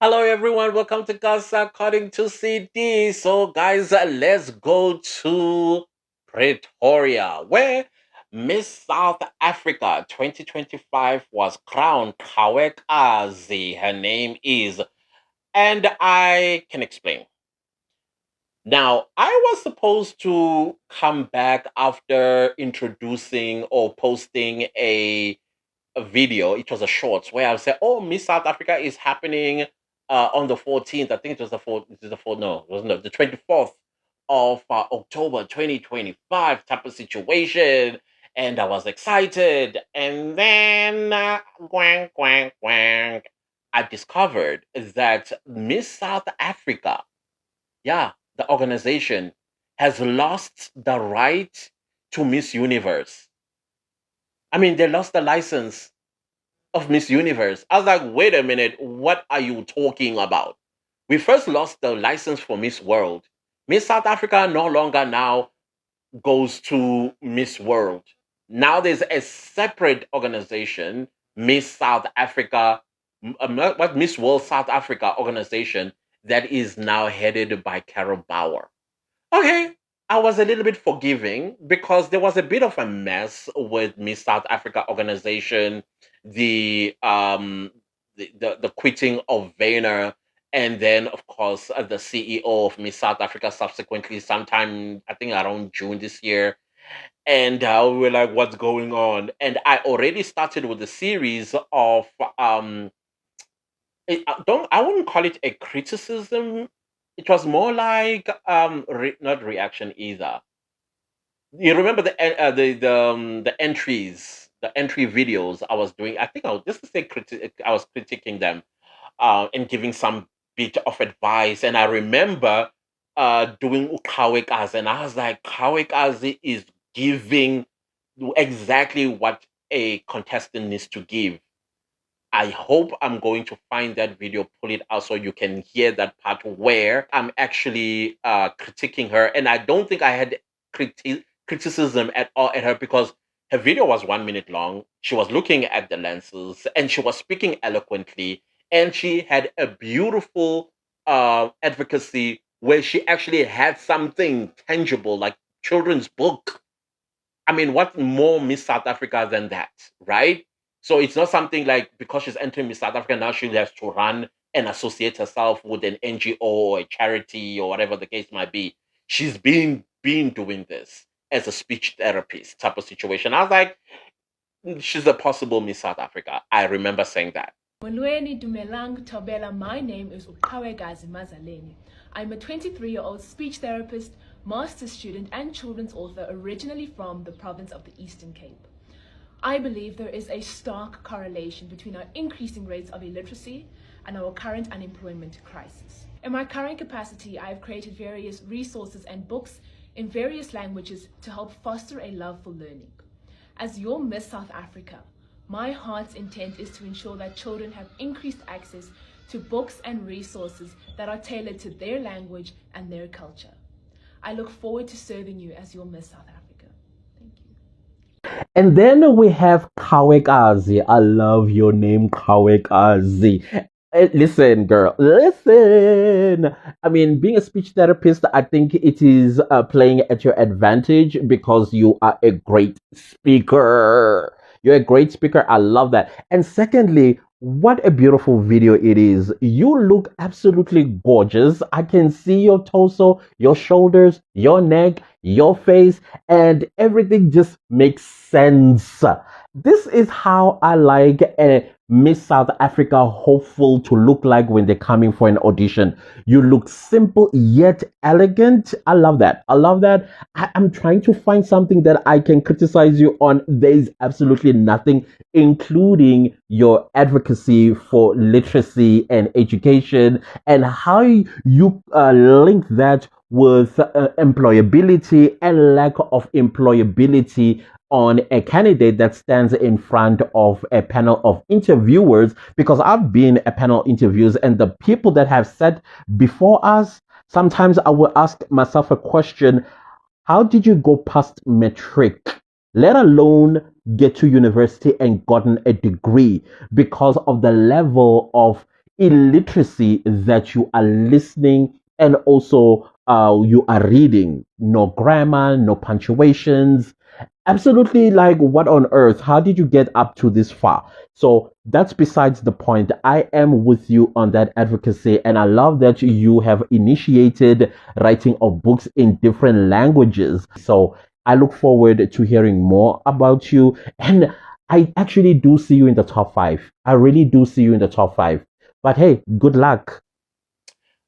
Hello, everyone. Welcome to Gus According to CD. So, guys, let's go to Pretoria, where Miss South Africa 2025 was crowned. Qhawe. Her name is, and I can explain. Now, I was supposed to come back after introducing or posting a video. It was a short where I said, "Oh, Miss South Africa is happening on the 14th. I think it was the 4th. It was the 4th. No, it wasn't the 24th of October 2025 type of situation." And I was excited. And then, quang, quang, quang, I discovered that Miss South Africa, yeah, the organization, has lost the right to Miss Universe. I mean, they lost the license of Miss Universe. I was like, wait a minute, what are you talking about? We first lost the license for Miss World. Miss South Africa no longer now goes to Miss World. Now there's a separate organization, Miss South Africa, what Miss World South Africa organization that is now headed by Carol Bauer. Okay, I was a little bit forgiving because there was a bit of a mess with Miss South Africa organization, the the quitting of Vayner, and then of course the CEO of Miss South Africa subsequently, sometime I think around June this year, and we were like, "What's going on?" And I already started with the series of I wouldn't call it a criticism. It was more like not reaction either. You remember the entries, the entry videos I was doing. I think I was just to say I was critiquing them and giving some bit of advice. And I remember doing Qhawe, and I was like, Qhawe is giving exactly what a contestant needs to give. I hope I'm going to find that video, pull it out so you can hear that part where I'm actually critiquing her. And I don't think I had criticism at all at her because her video was 1 minute long. She was looking at the lenses and she was speaking eloquently. And she had a beautiful advocacy where she actually had something tangible like children's book. I mean, what more Miss South Africa than that, right? So it's not something like because she's entering Miss South Africa now she has to run and associate herself with an NGO or a charity or whatever the case might be. She's been doing this as a speech therapist type of situation. I was like, she's a possible Miss South Africa. I remember saying that. Molweni Dumelang Tobela, my name is Qhawe Mazaleni. I'm a 23-year-old speech therapist, master's student and children's author originally from the province of the Eastern Cape. I believe there is a stark correlation between our increasing rates of illiteracy and our current unemployment crisis. In my current capacity, I have created various resources and books in various languages to help foster a love for learning. As your Miss South Africa, my heart's intent is to ensure that children have increased access to books and resources that are tailored to their language and their culture. I look forward to serving you as your Miss South Africa. Thank you. And then we have Qhawe. I love your name, Qhawe. Listen, girl, listen. I mean, being a speech therapist, I think it is playing at your advantage because you are a great speaker. You're a great speaker. I love that. And secondly, what a beautiful video it is. You look absolutely gorgeous. I can see your torso, your shoulders, your neck, your face, and everything just makes sense. This is how I like a Miss South Africa hopeful to look like when they're coming for an audition. You look simple yet elegant. I love that. I love that. I'm trying to find something that I can criticize you on. There's absolutely nothing, including your advocacy for literacy and education and how you link that with employability and lack of employability on a candidate that stands in front of a panel of interviewers, because I've been a panel interviews and the people that have sat before us, sometimes I will ask myself a question: how did you go past matric, let alone get to university and gotten a degree, because of the level of illiteracy that you are listening and also you are reading. No grammar, no punctuations. Absolutely, like what on earth? How did you get up to this far? So that's besides the point. I am with you on that advocacy, and I love that you have initiated writing of books in different languages. So I look forward to hearing more about you. And I actually do see you in the top five. I really do see you in the top five. But hey, good luck.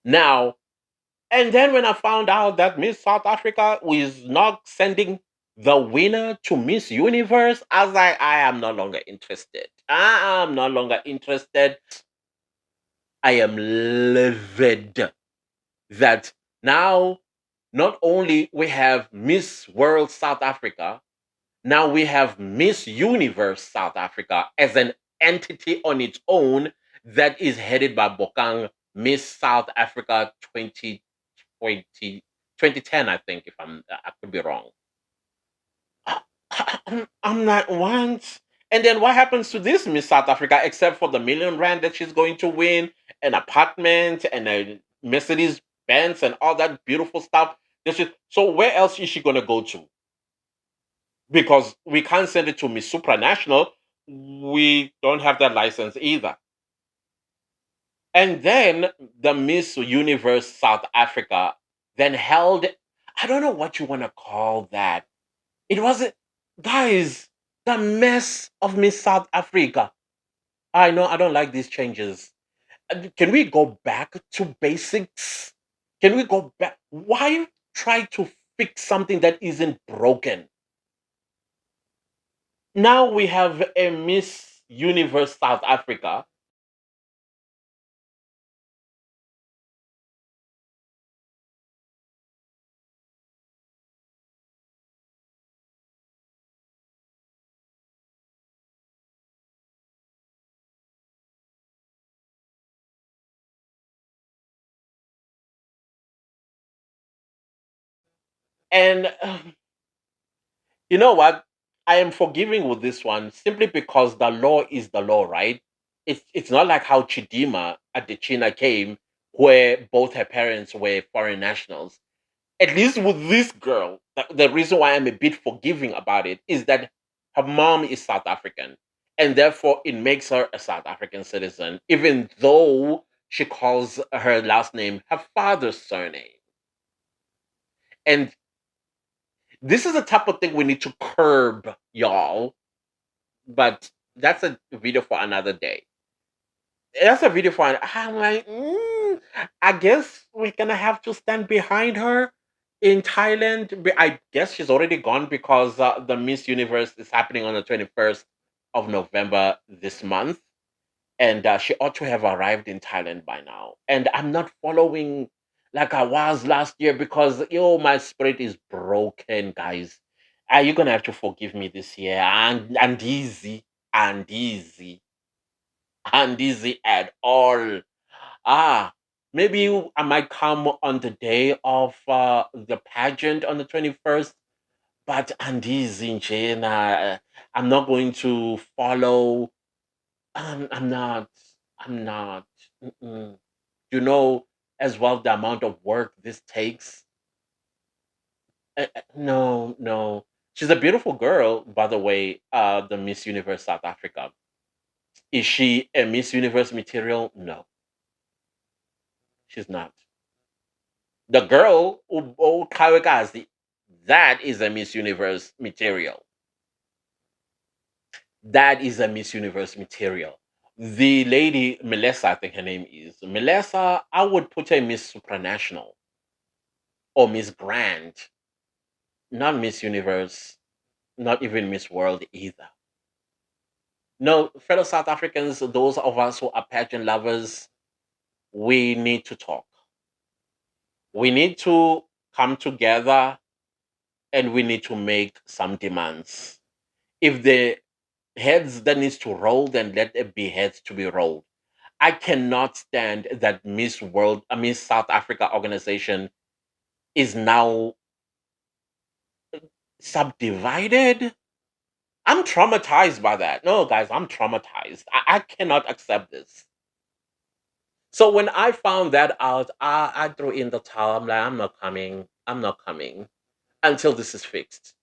Now, and then when I found out that Miss South Africa was not sending the winner to Miss Universe, I was like, I am no longer interested. I am no longer interested. I am livid that now not only we have Miss World South Africa, now we have Miss Universe South Africa as an entity on its own that is headed by Bokang, Miss South Africa 2020, 2010, I think, if I could be wrong. I'm not once. And then what happens to this Miss South Africa except for the million rand that she's going to win, an apartment and a Mercedes Benz and all that beautiful stuff? So where else is she going to go to? Because we can't send it to Miss Supranational. We don't have that license either. And then the Miss Universe South Africa then held, I don't know what you want to call that. It wasn't, guys, the mess of Miss South Africa. I know I don't like these changes. Can we go back to basics? Can we go back? Why try to fix something that isn't broken? Now we have a Miss Universe South Africa, and you know what? I am forgiving with this one simply because the law is the law, right? It's not like how Chidima at the China came, where both her parents were foreign nationals. At least with this girl, the reason why I'm a bit forgiving about it is that her mom is South African, and therefore it makes her a South African citizen, even though she calls her last name her father's surname. And this is the type of thing we need to curb, y'all. But that's a video for another day. That's a video for. I'm like, I guess we're gonna have to stand behind her in Thailand. I guess she's already gone because the Miss Universe is happening on the 21st of November this month, and she ought to have arrived in Thailand by now. And I'm not following like I was last year because yo, my spirit is broken, guys. Are you gonna have to forgive me this year? And easy, and easy, and easy at all. Ah, maybe I might come on the day of the pageant on the 21st, but Andy's in China. I'm not going to follow. I'm not. I'm not. Mm-mm. You know as well the amount of work this takes. No, no. She's a beautiful girl, by the way. The Miss Universe South Africa. Is she a Miss Universe material? No, she's not. The girl, Qhawe, that is a Miss Universe material. That is a Miss Universe material. The lady, Melissa, I think her name is. Melissa, I would put her Miss Supranational or Miss Grand, not Miss Universe, not even Miss World either. No, fellow South Africans, those of us who are pageant lovers, we need to talk. We need to come together and we need to make some demands. If the heads that needs to roll, then let it be heads to be rolled. I cannot stand that Miss South Africa organization is now subdivided. I'm traumatized by that. No, guys, I'm traumatized. I cannot accept this. So when I found that out, I threw in the towel. I'm like, I'm not coming. I'm not coming until this is fixed.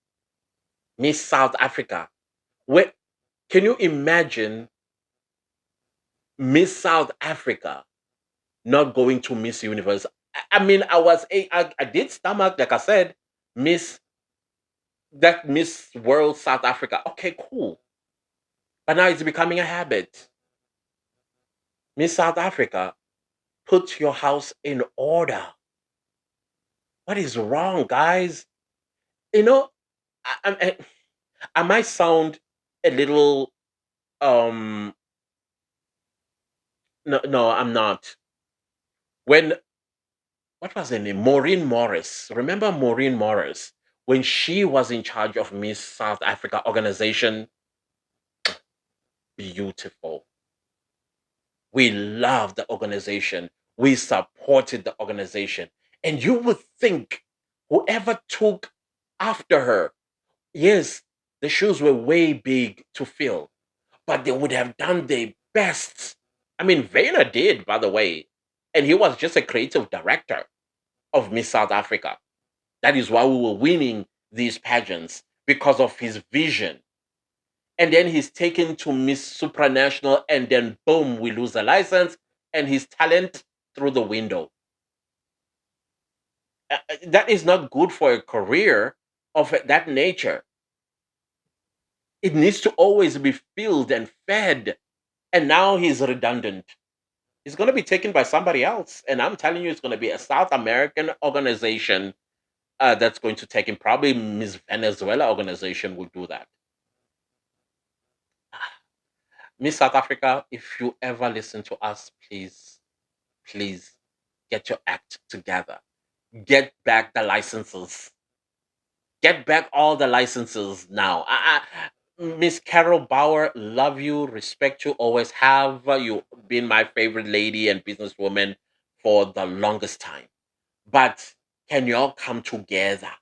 Miss South Africa. Where can you imagine Miss South Africa not going to Miss Universe? I mean, I did stomach, like I said, Miss that Miss World South Africa. Okay, cool. But now it's becoming a habit. Miss South Africa, put your house in order. What is wrong, guys? You know, I might sound a little no, no, I'm not. When what was her name? Maureen Morris. Remember Maureen Morris? When she was in charge of Miss South Africa organization, beautiful. We loved the organization. We supported the organization. And you would think whoever took after her, yes, the shoes were way big to fill, but they would have done their best. I mean, Vayner did, by the way. And he was just a creative director of Miss South Africa. That is why we were winning these pageants because of his vision. And then he's taken to Miss Supranational, and then boom, we lose the license and his talent through the window. That is not good for a career of that nature. It needs to always be filled and fed. And now he's redundant. He's going to be taken by somebody else. And I'm telling you, it's going to be a South American organization that's going to take him. Probably Miss Venezuela organization will do that. Miss South Africa, if you ever listen to us, please, please get your act together. Get back the licenses. Get back all the licenses now. Miss Carol Bauer, love you, respect you, always have. You been my favorite lady and businesswoman for the longest time. But can y'all come together?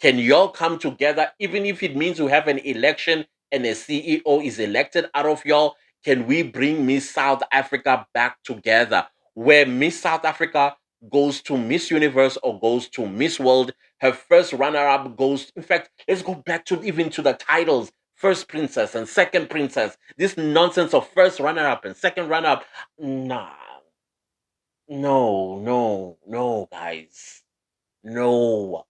Can y'all come together, even if it means we have an election and a CEO is elected out of y'all? Can we bring Miss South Africa back together? Where Miss South Africa goes to Miss Universe or goes to Miss World, her first runner-up goes. In fact, let's go back to even to the titles: first princess and second princess. This nonsense of first runner-up and second runner-up. Nah, no, no, no, guys, no.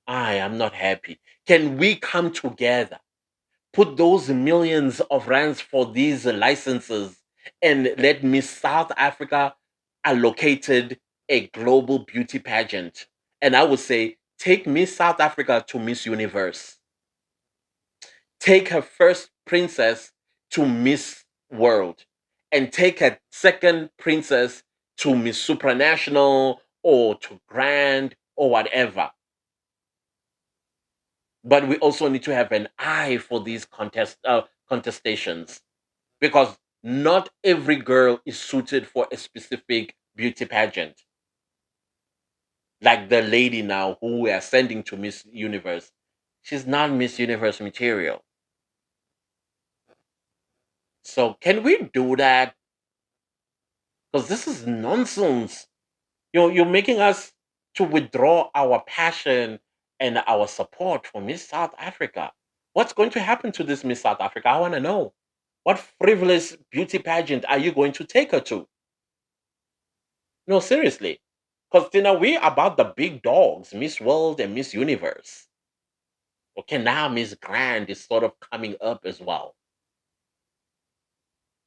I am not happy. Can we come together, put those millions of rands for these licenses, and let Miss South Africa allocated a global beauty pageant? And I would say, take Miss South Africa to Miss Universe, take her first princess to Miss World, and take her second princess to Miss Supranational or to Grand or whatever. But we also need to have an eye for these contestations, because not every girl is suited for a specific beauty pageant. Like the lady now who we are sending to Miss Universe, she's not Miss Universe material. So can we do that? Because this is nonsense. You're making us to withdraw our passion and our support for Miss South Africa. What's going to happen to this Miss South Africa? I want to know. What frivolous beauty pageant are you going to take her to? No, seriously. Because we about the big dogs, Miss World and Miss Universe. Okay, now Miss Grand is sort of coming up as well.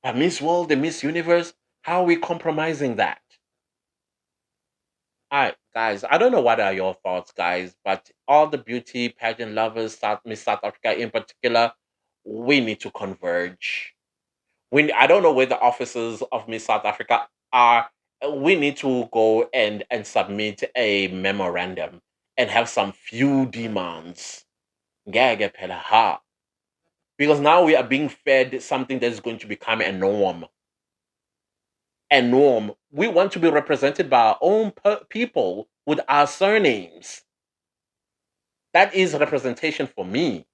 But Miss World and Miss Universe, how are we compromising that? All right, guys, I don't know what are your thoughts, guys, but all the beauty pageant lovers, Miss South Africa in particular, we need to converge. I don't know where the offices of Miss South Africa are. We need to go and submit a memorandum and have some few demands. Ngeke phela ha. Because now we are being fed something that is going to become a norm. A norm. We want to be represented by our own people with our surnames. That is representation for me.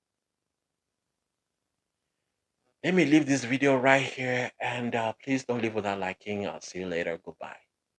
Let me leave this video right here, and please don't leave without liking. I'll see you later. Goodbye.